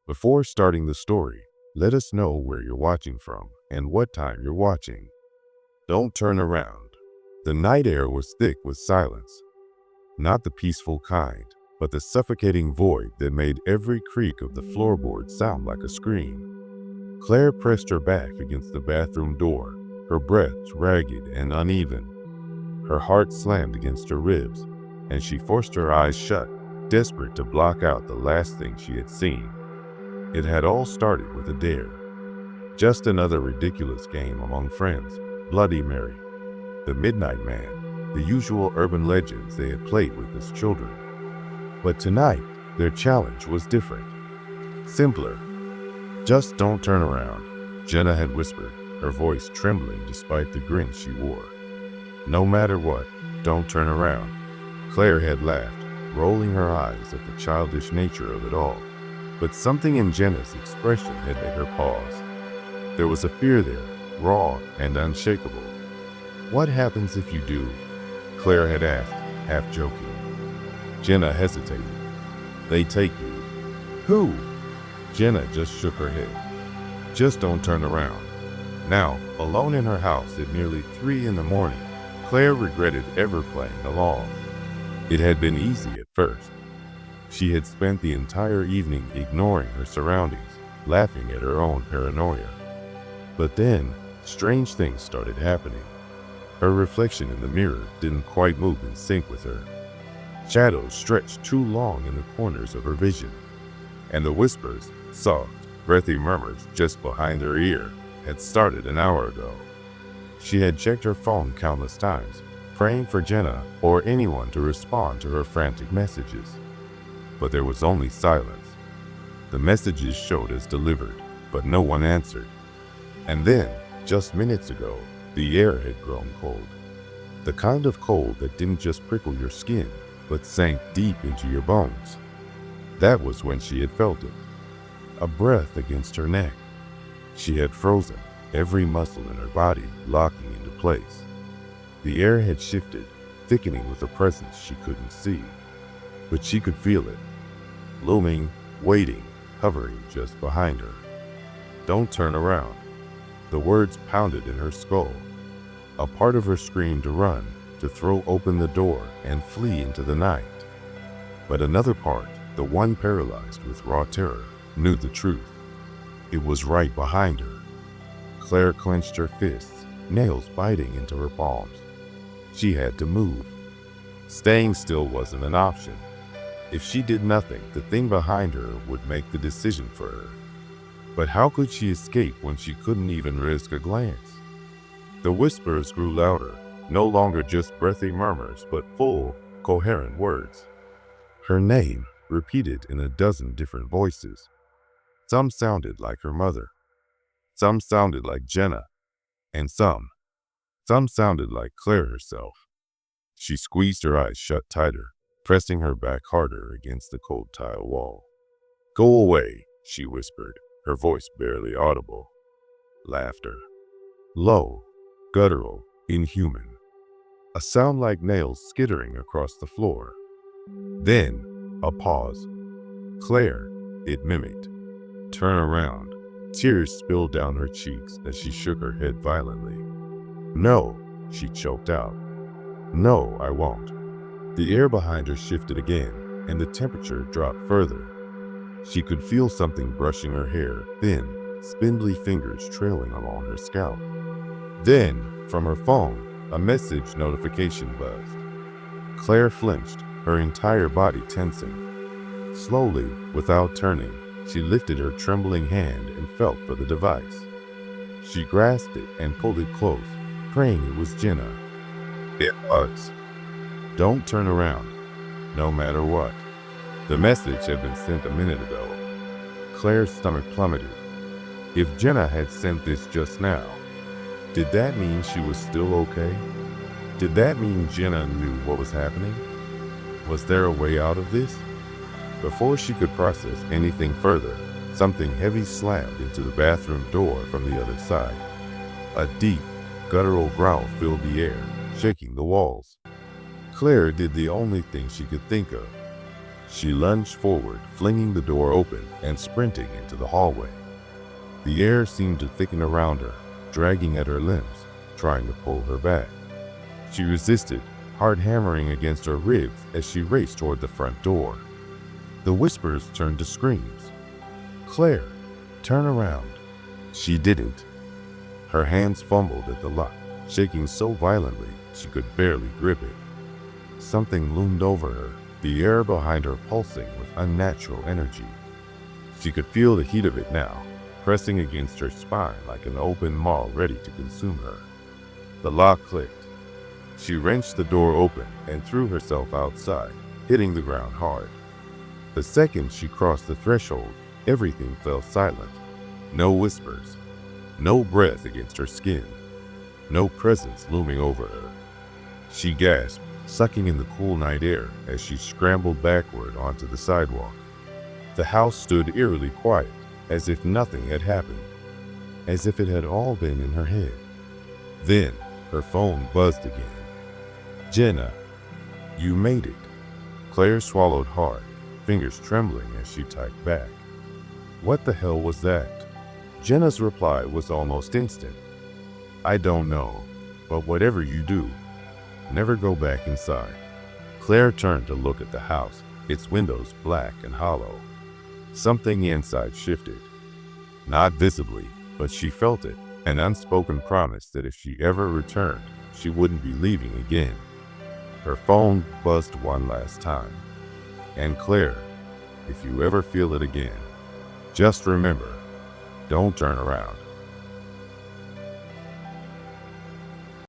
Before starting the story, let us know where you're watching from and what time you're watching. Don't turn around. The night air was thick with silence, not the peaceful kind, but the suffocating void that made every creak of the floorboard sound like a scream. Claire pressed her back against the bathroom door, her breath ragged and uneven. Her heart slammed against her ribs, and she forced her eyes shut, desperate to block out the last thing she had seen. It had all started with a dare. Just another ridiculous game among friends, Bloody Mary, the Midnight Man, the usual urban legends they had played with as children. But tonight, their challenge was different. Simpler. Just don't turn around, Jenna had whispered, her voice trembling despite the grin she wore. No matter what, don't turn around. Claire had laughed, rolling her eyes at the childish nature of it all. But something in Jenna's expression had made her pause. There was a fear there, raw and unshakable. What happens if you do? Claire had asked, half joking. Jenna hesitated. They take you. Who? Jenna just shook her head. Just don't turn around. Now, alone in her house at nearly 3 in the morning, Claire regretted ever playing along. It had been easy at first. She had spent the entire evening ignoring her surroundings, laughing at her own paranoia. But then, strange things started happening. Her reflection in the mirror didn't quite move in sync with her. Shadows stretched too long in the corners of her vision, and the whispers, soft, breathy murmurs just behind her ear, had started an hour ago. She had checked her phone countless times, praying for Jenna or anyone to respond to her frantic messages. But there was only silence. The messages showed as delivered, but no one answered. And then, just minutes ago, the air had grown cold. The kind of cold that didn't just prickle your skin, but sank deep into your bones. That was when she had felt it. A breath against her neck. She had frozen, every muscle in her body locking into place. The air had shifted, thickening with a presence she couldn't see. But she could feel it, looming, waiting, hovering just behind her. Don't turn around. The words pounded in her skull. A part of her screamed to run, to throw open the door and flee into the night. But another part, the one paralyzed with raw terror, knew the truth. It was right behind her. Claire clenched her fists, nails biting into her palms. She had to move. Staying still wasn't an option. If she did nothing, the thing behind her would make the decision for her. But how could she escape when she couldn't even risk a glance? The whispers grew louder, no longer just breathy murmurs, but full, coherent words. Her name, repeated in a dozen different voices. Some sounded like her mother. Some sounded like Jenna. And some sounded like Claire herself. She squeezed her eyes shut tighter, pressing her back harder against the cold tile wall. Go away, she whispered, her voice barely audible. Laughter. Low, guttural, inhuman. A sound like nails skittering across the floor. Then, a pause. Claire, it mimicked. Turn around. Tears spilled down her cheeks as she shook her head violently. No, she choked out. No, I won't. The air behind her shifted again, and the temperature dropped further. She could feel something brushing her hair, thin, spindly fingers trailing along her scalp. Then, from her phone, a message notification buzzed. Claire flinched, her entire body tensing. Slowly, without turning, she lifted her trembling hand and felt for the device. She grasped it and pulled it close, praying it was Jenna. It was. Don't turn around, no matter what. The message had been sent a minute ago. Claire's stomach plummeted. If Jenna had sent this just now, did that mean she was still okay? Did that mean Jenna knew what was happening? Was there a way out of this? Before she could process anything further, something heavy slammed into the bathroom door from the other side. A deep, guttural growl filled the air, shaking the walls. Claire did the only thing she could think of. She lunged forward, flinging the door open and sprinting into the hallway. The air seemed to thicken around her, dragging at her limbs, trying to pull her back. She resisted, heart hammering against her ribs as she raced toward the front door. The whispers turned to screams. "Claire, turn around." She didn't. Her hands fumbled at the lock, shaking so violently she could barely grip it. Something loomed over her, the air behind her pulsing with unnatural energy. She could feel the heat of it now, pressing against her spine like an open maw ready to consume her. The lock clicked. She wrenched the door open and threw herself outside, hitting the ground hard. The second she crossed the threshold, everything fell silent. No whispers, no breath against her skin, no presence looming over her. She gasped, sucking in the cool night air as she scrambled backward onto the sidewalk. The house stood eerily quiet, as if nothing had happened, as if it had all been in her head. Then her phone buzzed again. "Jenna, you made it." Claire swallowed hard, fingers trembling as she typed back. What the hell was that? Jenna's reply was almost instant. "I don't know, but whatever you do, never go back inside." Claire turned to look at the house, its windows black and hollow. Something inside shifted. Not visibly, but she felt it, an unspoken promise that if she ever returned, she wouldn't be leaving again. Her phone buzzed one last time. "And Claire, if you ever feel it again, just remember, don't turn around."